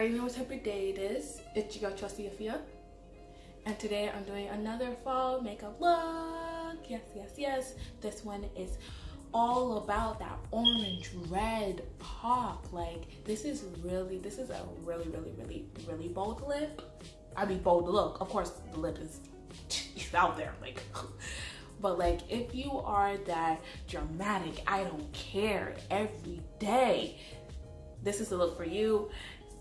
already know what type of day it is. It's your girl Chelsea Afia. And today I'm doing another fall makeup look. Yes, yes, yes. This one is all about that orange red pop. Like this is a really bold lip. I mean bold look. Of course the lip is out there, like but like if you are that dramatic, I don't care every day, this is the look for you.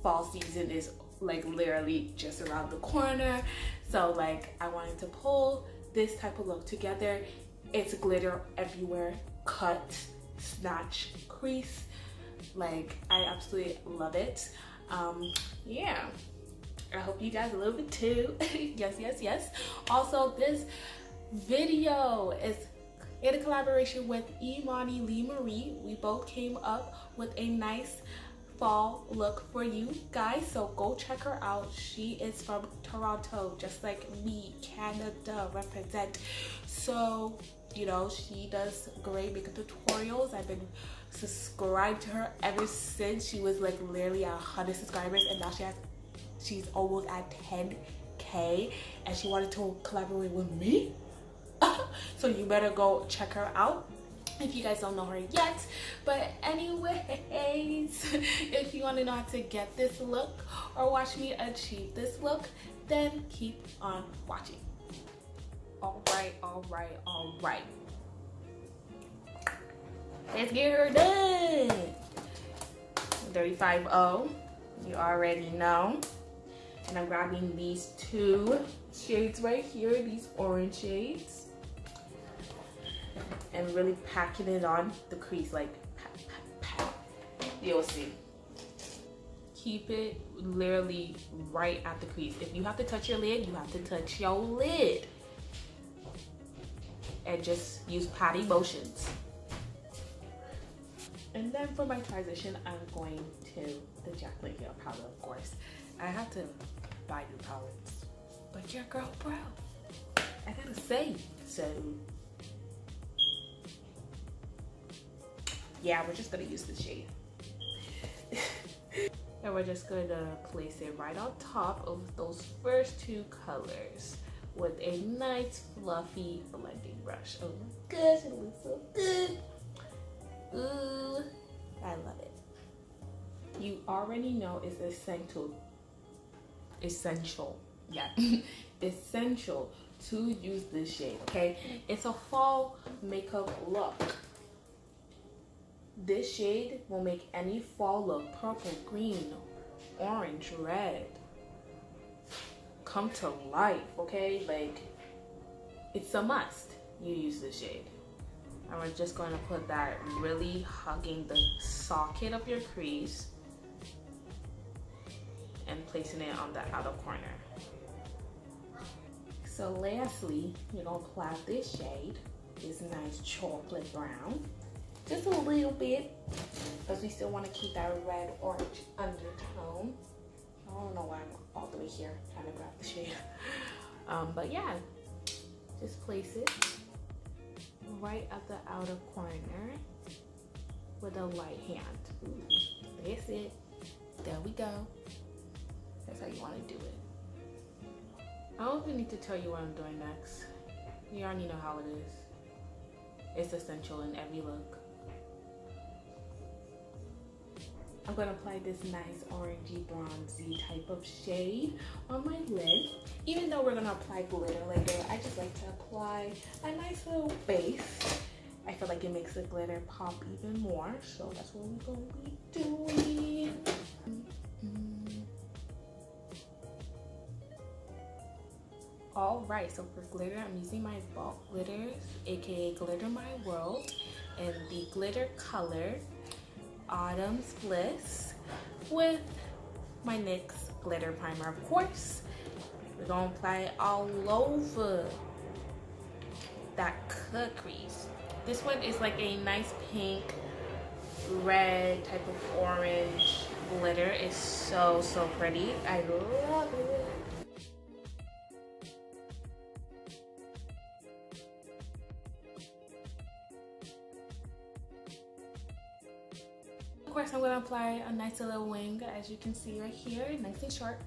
Fall season is like literally just around the corner, so like I wanted to pull this type of look together. It's glitter everywhere, cut, snatch, crease. Like I absolutely love it. Yeah, I hope you guys a little bit too. Yes, yes, yes. Also, this video is in a collaboration with Imani LeeMarie. We both came up with a nice fall look for you guys, so go check her out. She is from Toronto, just like me, Canada represent. So you know, she does great makeup tutorials. I've been subscribed to her ever since she was like literally 100 subscribers, and now she's almost at 10K, and she wanted to collaborate with me. So you better go check her out if you guys don't know her yet. But anyways, if you want to know how to get this look or watch me achieve this look, then keep on watching. All right, let's get her done. 35O, you already know. And I'm grabbing these two shades right here, these orange shades, and really packing it on the crease, like pat. You'll see. Keep it literally right at the crease. If you have to touch your lid, you have to touch your lid. And just use patty motions. And then for my transition, I'm going to the Jaclyn Hair Powder, of course. I have to buy new palettes, but your girl broke. I gotta say, so yeah, we're just gonna use the shade. And we're just gonna place it right on top of those first two colors with a nice fluffy blending brush. Oh my gosh, it looks so good. Ooh, I love it. You already know it's essential, yeah, essential to use this shade, okay? It's a fall makeup look. This shade will make any fall look, purple, green, orange, red, come to life, okay? Like, it's a must you use this shade. And we're just going to put that really hugging the socket of your crease and placing it on the outer corner. So lastly, you're going to apply this shade, this nice chocolate brown, just a little bit, because we still want to keep that red orange undertone. I don't know why I'm all the way here trying to grab the shade. But yeah, just place it right at the outer corner with a light hand. Ooh, that's it. There we go. That's how you want to do it. I don't even need to tell you what I'm doing next. You already know how it is. It's essential in every look. I'm going to apply this nice orangey bronzy type of shade on my lid. Even though we're going to apply glitter later, I just like to apply a nice little base. I feel like it makes the glitter pop even more, so that's what we're going to be doing. Alright, so for glitter, I'm using my bulk glitters, aka Glitter My World, and the glitter color Autumn's Bliss, with my NYX glitter primer, of course. We're gonna apply it all over that cut crease. This one is like a nice pink, red type of orange glitter. It's so pretty. I love it. course, I'm gonna apply a nice little wing, as you can see right here, nice and short,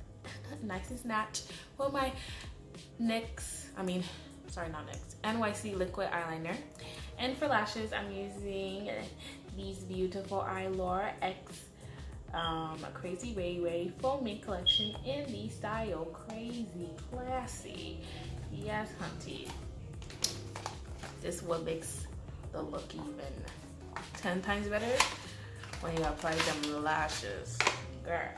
nice and snatched, with my NYC liquid eyeliner. And for lashes, I'm using these beautiful Eylure X Krazyrayray Faux Mink collection in the style Krazy Klassy. Yes, hunty. This what makes the look even 10 times better when you apply them lashes, girl.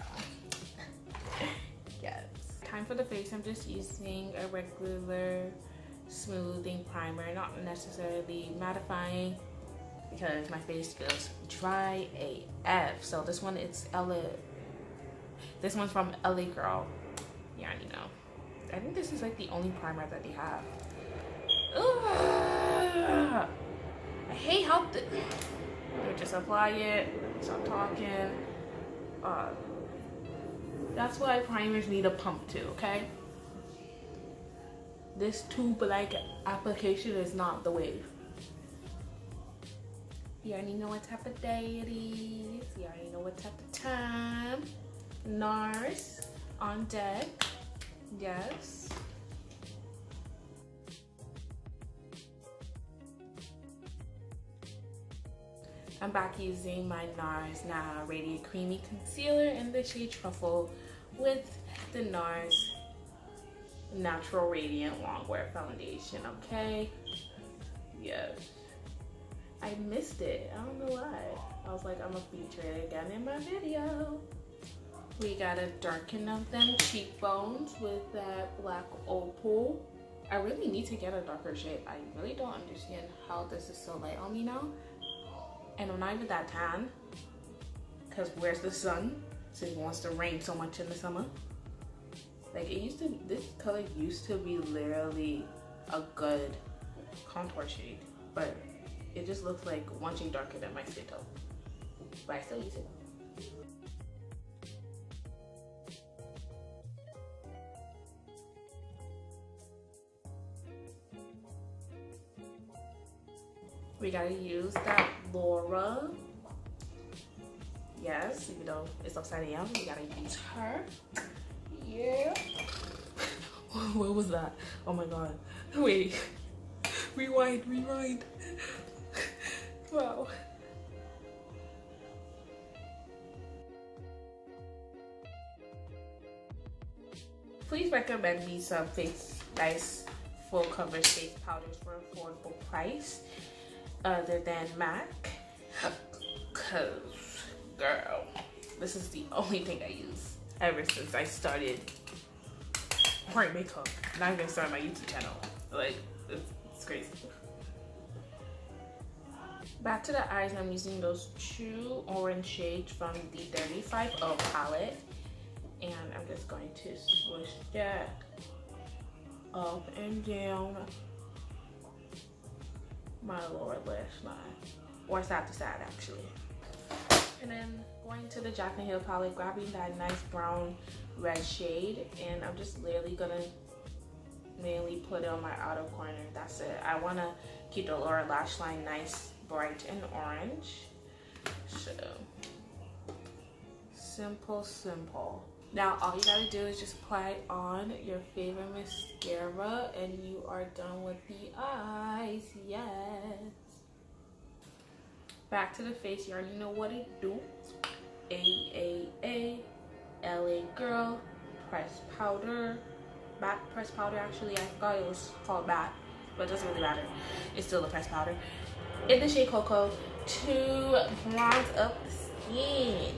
Yes. Time for the face. I'm just using a regular smoothing primer, not necessarily mattifying, because my face feels dry AF. So this one, this one's from LA Girl. Yeah, you know. I think this is like the only primer that they have. Ugh. I hate how they just apply it, stop talking. That's why primers need a pump too, okay? This tube-like application is not the wave. You already know what type of day it is. You already know what type of time. NARS on deck. Yes. I'm back using my NARS Now Radiant Creamy Concealer in the shade Truffle with the NARS Natural Radiant Longwear Foundation, okay? Yes. I missed it. I don't know why. I was like, I'm gonna feature it again in my video. We gotta darken up them cheekbones with that black opal. I really need to get a darker shade. I really don't understand how this is so light on me now. And I'm not even that tan, because where's the sun? So it wants to rain so much in the summer. Like it used to, this color used to be literally a good contour shade, but it just looks like one shade darker than my skin tone. But I still use it. We gotta use that Laura. Yes, even though it's upside down, we gotta use her. Yeah. What was that? Oh my god. Wait. Rewind. Wow. Please recommend me some nice full coverage face powders for affordable price other than MAC, cause girl, this is the only thing I use ever since I started wearing makeup. Not even started my YouTube channel. Like it's crazy. Back to the eyes, I'm using those two orange shades from the 35O palette, and I'm just going to switch that up and down my lower lash line, or side to side actually. And then going to the Jaclyn Hill palette, grabbing that nice brown red shade, and I'm just literally gonna mainly put it on my outer corner. That's it. I want to keep the lower lash line nice, bright, and orange. So simple. Now all you gotta do is just apply on your favorite mascara and you are done with the eyes. Yes. Back to the face, you already know what it do. A LA Girl pressed powder, matte pressed powder. Actually, I forgot it was called matte, but it doesn't really matter. It's still a pressed powder in the shade Cocoa to bronze up the skin.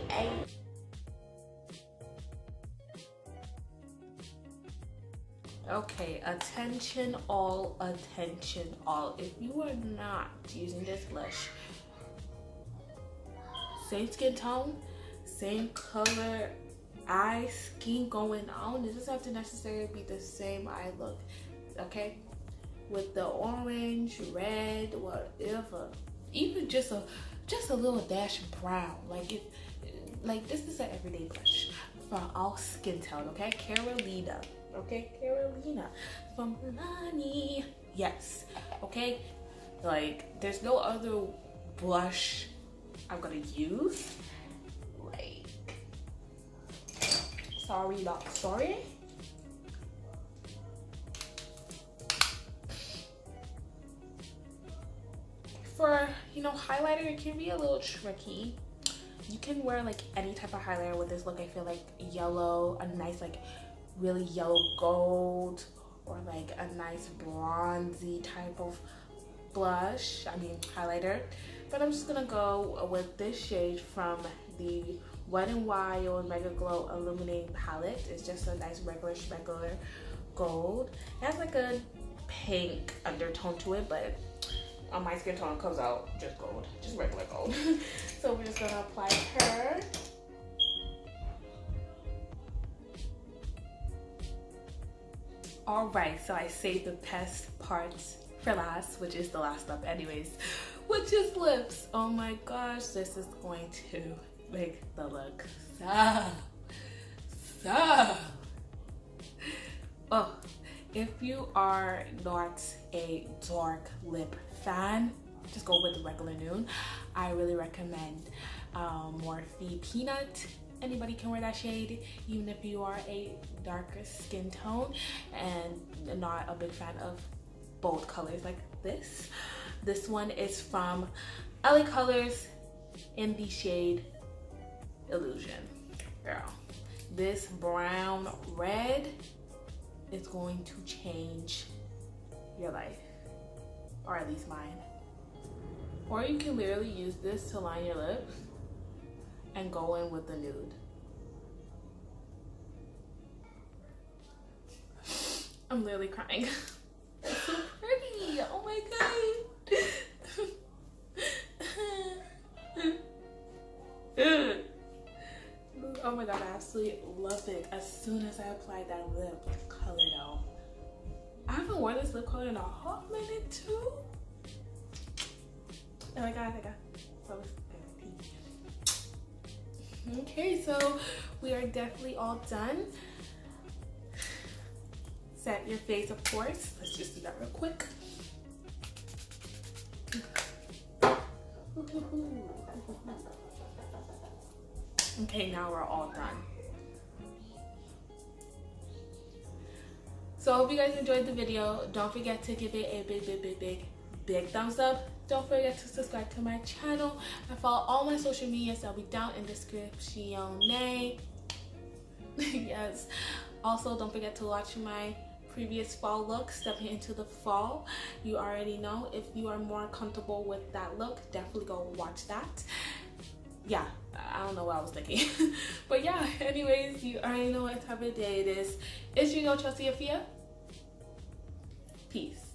Okay, attention all. If you are not using this blush, same skin tone, same color, eye scheme going on, it doesn't have to necessarily be the same eye look, okay? With the orange, red, whatever, even just a little dash of brown, like this is an everyday blush for all skin tone, okay? Carolina. Okay, Carolina from Milani. Yes, okay? Like, there's no other blush I'm gonna use Sorry not sorry. For, you know, highlighter, it can be a little tricky. You can wear like any type of highlighter with this look. I feel like yellow, a nice like really yellow gold, or like a nice bronzy type of blush, highlighter. But I'm just gonna go with this shade from the Wet n Wild Mega Glow Illuminating Palette. It's just a nice regular gold. It has like a pink undertone to it, but on my skin tone it comes out just gold, just regular gold. So we're just gonna apply her. All right, so I saved the best parts for last, which is the last step anyways, which is lips. Oh my gosh, this is going to make the look so. Oh, if you are not a dark lip fan, just go with the regular nude. I really recommend Morphe Peanut. Anybody can wear that shade, even if you are a darker skin tone and not a big fan of bold colors like this. This one is from LA Colors in the shade Illusion. Girl, this brown red is going to change your life, or at least mine. Or you can literally use this to line your lips and go in with the nude. I'm literally crying. It's so pretty. Oh my god. Oh my god, I absolutely love it. As soon as I applied that lip color though. I haven't worn this lip color in a hot minute too. Oh my god, okay, so we are definitely all done. Set your face, of course. Let's just do that real quick. Okay, now we're all done. So I hope you guys enjoyed the video. Don't forget to give it a big thumbs up. Don't forget to subscribe to my channel and follow all my social medias. They'll be down in the description. Yes. Also, don't forget to watch my previous fall look, stepping into the fall. You already know. If you are more comfortable with that look, definitely go watch that. Yeah, I don't know what I was thinking. But yeah, anyways, you already know what type of day it is. It's your girl, Chelsea Afia. Peace.